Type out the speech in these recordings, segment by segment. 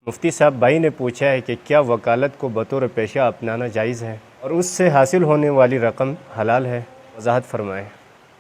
مفتی صاحب بھائی نے پوچھا ہے کہ کیا وکالت کو بطور پیشہ اپنانا جائز ہے اور اس سے حاصل ہونے والی رقم حلال ہے؟ وضاحت فرمائیں۔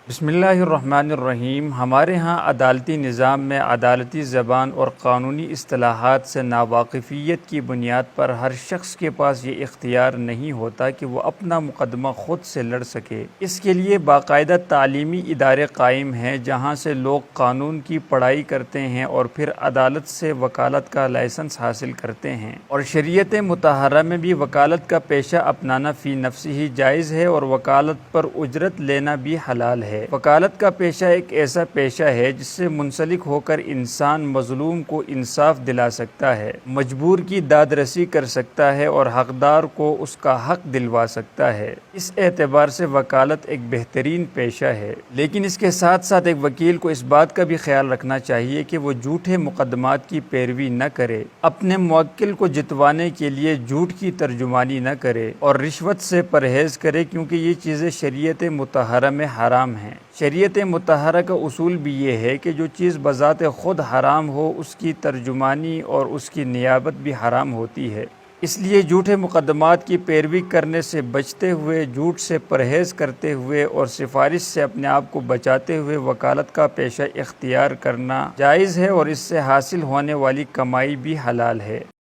بسم اللہ الرحمن الرحیم۔ ہمارے ہاں عدالتی نظام میں عدالتی زبان اور قانونی اصطلاحات سے ناواقفیت کی بنیاد پر ہر شخص کے پاس یہ اختیار نہیں ہوتا کہ وہ اپنا مقدمہ خود سے لڑ سکے۔ اس کے لیے باقاعدہ تعلیمی ادارے قائم ہیں جہاں سے لوگ قانون کی پڑھائی کرتے ہیں اور پھر عدالت سے وکالت کا لائسنس حاصل کرتے ہیں، اور شریعت مطہرہ میں بھی وکالت کا پیشہ اپنانا فی نفسہ ہی جائز ہے اور وکالت پر اجرت لینا بھی حلال ہے۔ وکالت کا پیشہ ایک ایسا پیشہ ہے جس سے منسلک ہو کر انسان مظلوم کو انصاف دلا سکتا ہے، مجبور کی داد رسی کر سکتا ہے اور حقدار کو اس کا حق دلوا سکتا ہے۔ اس اعتبار سے وکالت ایک بہترین پیشہ ہے، لیکن اس کے ساتھ ساتھ ایک وکیل کو اس بات کا بھی خیال رکھنا چاہیے کہ وہ جھوٹے مقدمات کی پیروی نہ کرے، اپنے موکل کو جتوانے کے لیے جھوٹ کی ترجمانی نہ کرے اور رشوت سے پرہیز کرے، کیونکہ یہ چیزیں شریعت مطہرہ میں حرام ہیں۔ شریعت مطہرہ کا اصول بھی یہ ہے کہ جو چیز بذات خود حرام ہو اس کی ترجمانی اور اس کی نیابت بھی حرام ہوتی ہے۔ اس لیے جھوٹے مقدمات کی پیروی کرنے سے بچتے ہوئے، جھوٹ سے پرہیز کرتے ہوئے اور سفارش سے اپنے آپ کو بچاتے ہوئے وکالت کا پیشہ اختیار کرنا جائز ہے اور اس سے حاصل ہونے والی کمائی بھی حلال ہے۔